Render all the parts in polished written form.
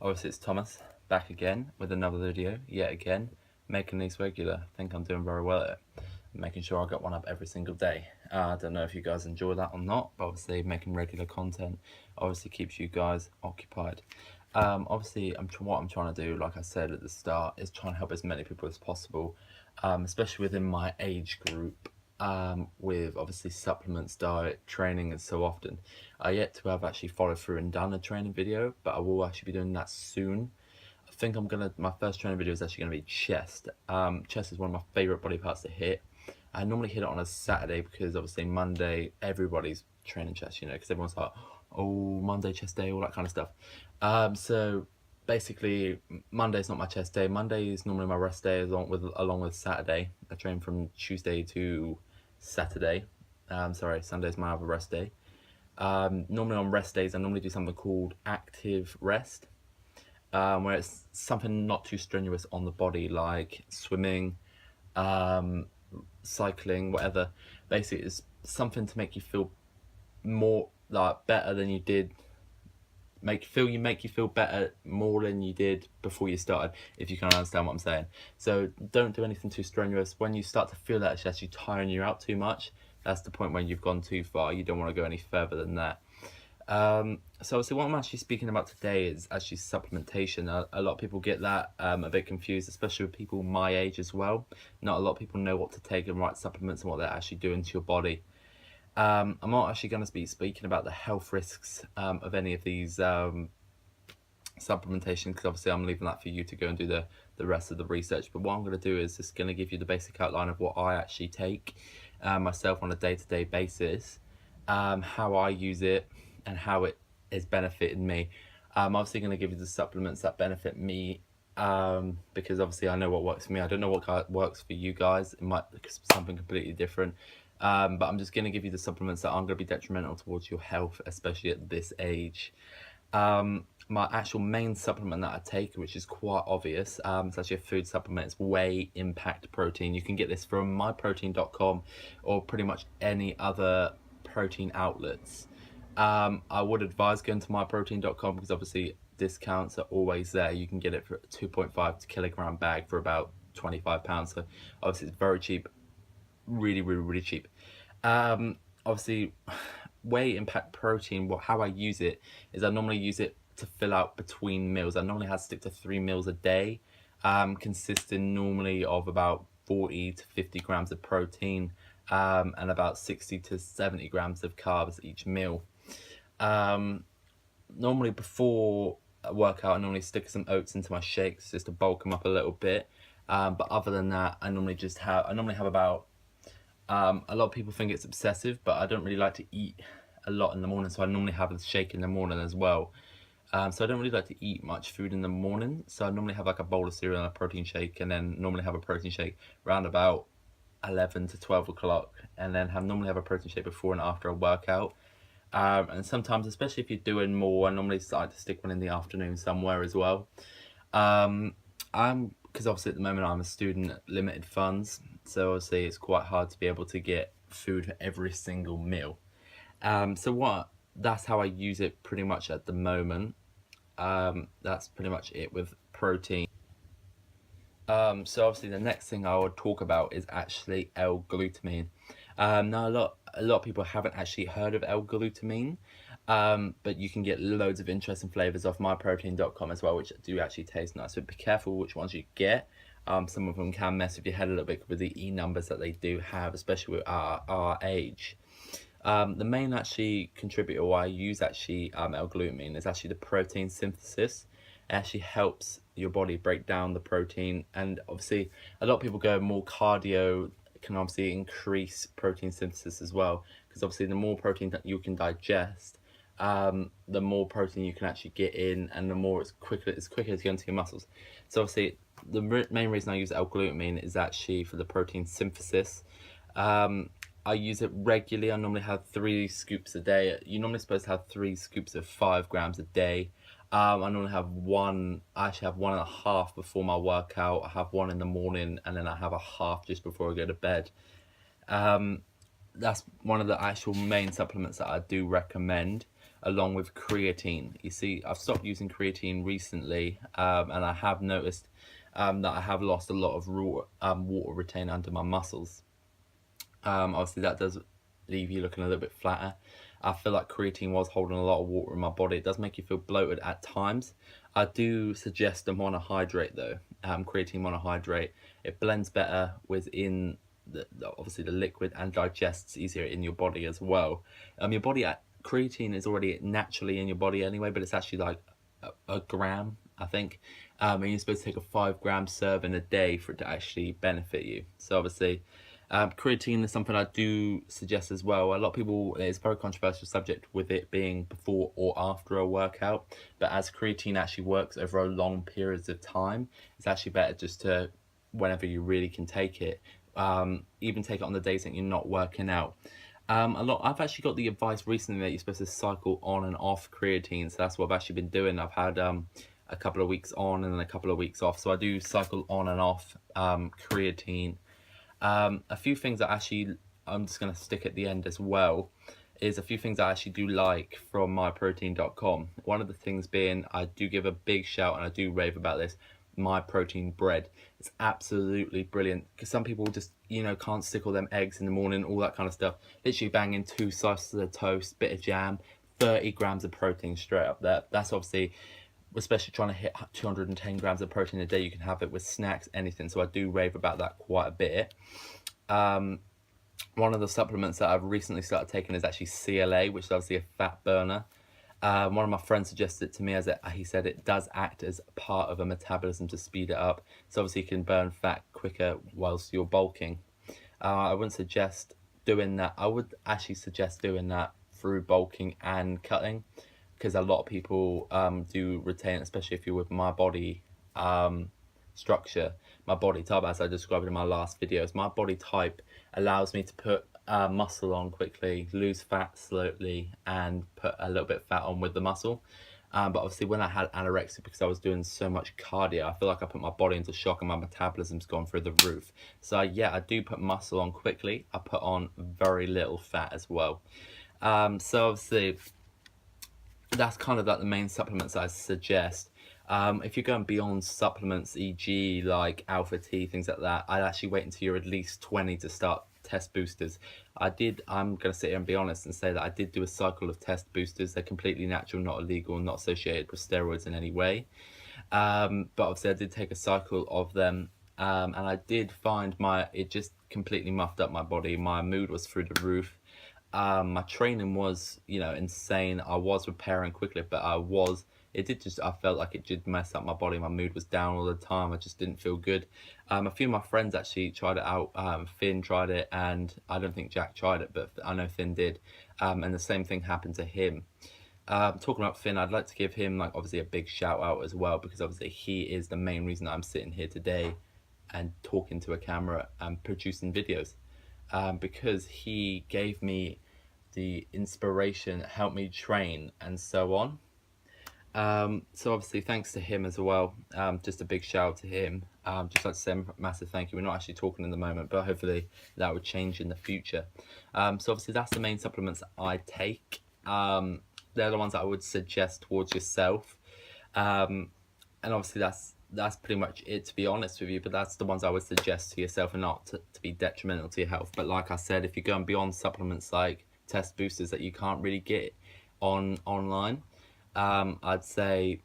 Obviously it's Thomas, back again with another video, yet again, making these regular. I think I'm doing very well at it. Making sure I got one up every single day. I don't know if you guys enjoy that or not, but obviously making regular content obviously keeps you guys occupied. Obviously what I'm trying to do, like I said at the start, is try and help as many people as possible, especially within my age group. With obviously supplements, diet, training, and so often. I yet to have actually followed through and done a training video, but I will actually be doing that soon. I think my first training video is actually gonna be chest. Chest is one of my favorite body parts to hit. I normally hit it on a Saturday because obviously Monday everybody's training chest, because everyone's like, oh, Monday chest day, all that kind of stuff. So basically Monday's not my chest day. Monday is normally my rest day along with Saturday. I train from Tuesday to Saturday. Sunday's my other rest day. Normally on rest days I normally do something called active rest, where it's something not too strenuous on the body, like swimming, cycling, whatever. Basically it's something to make you feel more like better than you did, make you feel better more than you did before you started, if you can understand what I'm saying. So don't do anything too strenuous. When you start to feel that it's actually tiring you out too much, that's the point when you've gone too far. You don't want to go any further than that. So obviously what I'm actually speaking about today is actually supplementation. A lot of people get that a bit confused, especially with people my age as well. Not a lot of people know what to take and right supplements and what they're actually doing to your body. I'm not actually going to be speaking about the health risks of any of these supplementation, because obviously I'm leaving that for you to go and do the rest of the research. But what I'm going to do is just going to give you the basic outline of what I actually take myself on a day-to-day basis, how I use it and how it is benefiting me. I'm obviously going to give you the supplements that benefit me, because obviously I know what works for me. I don't know what works for you guys. It might be something completely different. But I'm just going to give you the supplements that aren't going to be detrimental towards your health, especially at this age. My actual main supplement that I take, which is quite obvious, it's actually a food supplement. It's Whey Impact Protein. You can get this from myprotein.com or pretty much any other protein outlets. I would advise going to myprotein.com because obviously discounts are always there. You can get it for a 2.5 kilogram bag for about £25. So obviously it's very cheap. Really cheap. Obviously Whey Impact Protein, how I use it is I normally use it to fill out between meals. I normally have to stick to 3 meals a day, consisting normally of about 40 to 50 grams of protein, and about 60 to 70 grams of carbs each meal. Normally before a workout I normally stick some oats into my shakes just to bulk them up a little bit, but other than that I normally have about a lot of people think it's obsessive, but I don't really like to eat a lot in the morning, so I normally have a shake in the morning as well. So I don't really like to eat much food in the morning, so I normally have like a bowl of cereal and a protein shake, and then normally have a protein shake around about 11 to 12 o'clock, and then normally have a protein shake before and after a workout. And sometimes, especially if you're doing more, I normally like to stick one in the afternoon somewhere as well. Because obviously at the moment I'm a student at limited funds, so obviously it's quite hard to be able to get food for every single meal. That's how I use it pretty much at the moment. That's pretty much it with protein. So obviously the next thing I would talk about is actually L-glutamine. Now a lot of people haven't actually heard of L-glutamine, but you can get loads of interesting flavors off myprotein.com as well, which do actually taste nice. So be careful which ones you get. Some of them can mess with your head a little bit with the E numbers that they do have, especially with our age. The main actually contributor why I use L-glutamine is actually the protein synthesis. It actually helps your body break down the protein, and obviously a lot of people go more cardio can obviously increase protein synthesis as well, because obviously the more protein that you can digest, the more protein you can actually get in, and the more it's quicker to go into your muscles. So obviously the main reason I use L-glutamine is actually for the protein synthesis. I use it regularly. I normally have 3 scoops a day. You're normally supposed to have 3 scoops of 5 grams a day. I normally have one. I actually have 1.5 before my workout. I have 1 in the morning, and then I have a half just before I go to bed. That's one of the actual main supplements that I do recommend. along with creatine. You see, I've stopped using creatine recently, and I have noticed that I have lost a lot of raw water retained under my muscles. Obviously, that does leave you looking a little bit flatter. I feel like creatine was holding a lot of water in my body. It does make you feel bloated at times. I do suggest a monohydrate though. Creatine monohydrate. It blends better within obviously the liquid and digests easier in your body as well. Your body creatine is already naturally in your body anyway, but it's actually like a gram, I think. And you're supposed to take a 5 gram serving a day for it to actually benefit you. So obviously, creatine is something I do suggest as well. A lot of people, it's a very controversial subject with it being before or after a workout, but as creatine actually works over a long periods of time, it's actually better just to, whenever you really can take it, even take it on the days that you're not working out. I've actually got the advice recently that you're supposed to cycle on and off creatine, so that's what I've actually been doing. I've had a couple of weeks on and then a couple of weeks off, so I do cycle on and off creatine. A few things that actually I'm just going to stick at the end as well is a few things I actually do like from myprotein.com. One of the things being, I do give a big shout and I do rave about this, Myprotein bread. It's absolutely brilliant because some people just, can't stick all them eggs in the morning, all that kind of stuff. Literally banging 2 slices of toast, bit of jam, 30 grams of protein straight up there. That's obviously, especially trying to hit 210 grams of protein a day. You can have it with snacks, anything. So I do rave about that quite a bit. One of the supplements that I've recently started taking is actually CLA, which is obviously a fat burner. One of my friends suggested it to me, he said it does act as part of a metabolism to speed it up. So obviously you can burn fat quicker whilst you're bulking. I wouldn't suggest doing that. I would actually suggest doing that through bulking and cutting, because a lot of people do retain, especially if you're with my body structure, my body type, as I described in my last videos. My body type allows me to put muscle on quickly, lose fat slowly, and put a little bit of fat on with the muscle. But obviously when I had anorexia, because I was doing so much cardio, I feel like I put my body into shock and my metabolism's gone through the roof. So yeah, I do put muscle on quickly. I put on very little fat as well. So obviously that's kind of like the main supplements I suggest. If you're going beyond supplements, e.g. like Alpha T, things like that, I'd actually wait until you're at least 20 to start test boosters. I'm going to sit here and be honest and say that I did do a cycle of test boosters. They're completely natural, not illegal, not associated with steroids in any way. But obviously I did take a cycle of them, and I did find it just completely muffed up my body. My mood was through the roof. My training was, insane. I was repairing quickly, but I felt like it did mess up my body. My mood was down all the time. I just didn't feel good. A few of my friends actually tried it out. Finn tried it, and I don't think Jack tried it, but I know Finn did. And the same thing happened to him. Talking about Finn, I'd like to give him obviously a big shout out as well, because obviously he is the main reason I'm sitting here today and talking to a camera and producing videos. Because he gave me the inspiration, helped me train, and so on. So obviously thanks to him as well. Just a big shout out to him. Just like to say a massive thank you. We're not actually talking in the moment, but hopefully that would change in the future. So obviously that's the main supplements I take. They're the ones that I would suggest towards yourself. And obviously that's pretty much it, to be honest with you, but that's the ones I would suggest to yourself and not to be detrimental to your health. But like I said, if you're going beyond supplements like test boosters that you can't really get online, I'd say,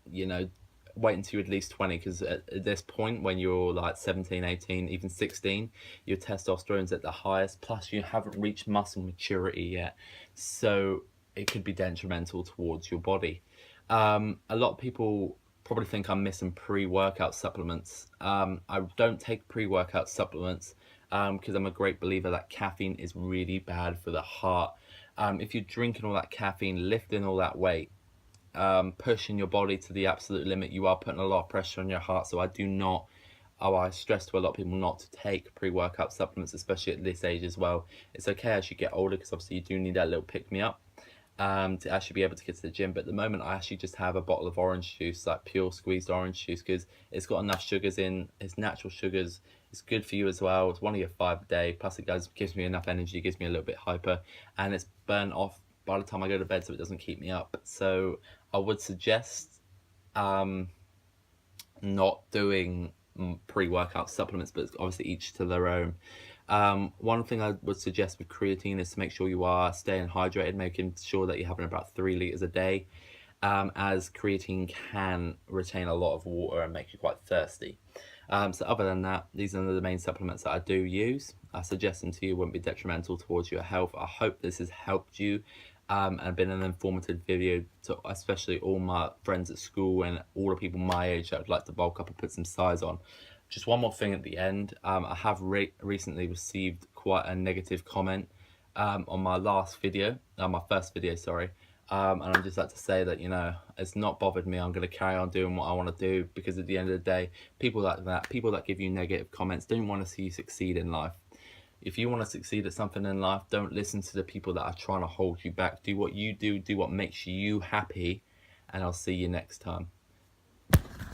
wait until you're at least 20, because at this point when you're like 17, 18, even 16, your testosterone's at the highest, plus you haven't reached muscle maturity yet, so it could be detrimental towards your body. A lot of people probably think I'm missing pre-workout supplements. I don't take pre-workout supplements because I'm a great believer that caffeine is really bad for the heart. If you're drinking all that caffeine, lifting all that weight, pushing your body to the absolute limit, you are putting a lot of pressure on your heart. So I stress to a lot of people not to take pre-workout supplements, especially at this age as well. It's okay as you get older, because obviously you do need that little pick-me-up to actually be able to get to the gym. But at the moment I actually just have a bottle of orange juice, like pure squeezed orange juice, because it's got enough sugars in. It's natural sugars. It's good for you as well. It's one of your 5 a day, plus it gives me enough energy, gives me a little bit hyper, and it's burnt off by the time I go to bed, so it doesn't keep me up. So I would suggest not doing pre-workout supplements, but obviously each to their own. One thing I would suggest with creatine is to make sure you are staying hydrated, making sure that you're having about 3 liters a day, as creatine can retain a lot of water and make you quite thirsty. So other than that, these are the main supplements that I do use. I suggest them to you, wouldn't be detrimental towards your health. I hope this has helped you and been an informative video to especially all my friends at school and all the people my age that would like to bulk up and put some size on. Just one more thing at the end. I have recently received quite a negative comment on my last video, my first video, sorry. And I'd just like to say that, you know, it's not bothered me. I'm going to carry on doing what I want to do, because at the end of the day, people like that, people that give you negative comments, don't want to see you succeed in life. If you want to succeed at something in life, don't listen to the people that are trying to hold you back. Do what you do what makes you happy, and I'll see you next time.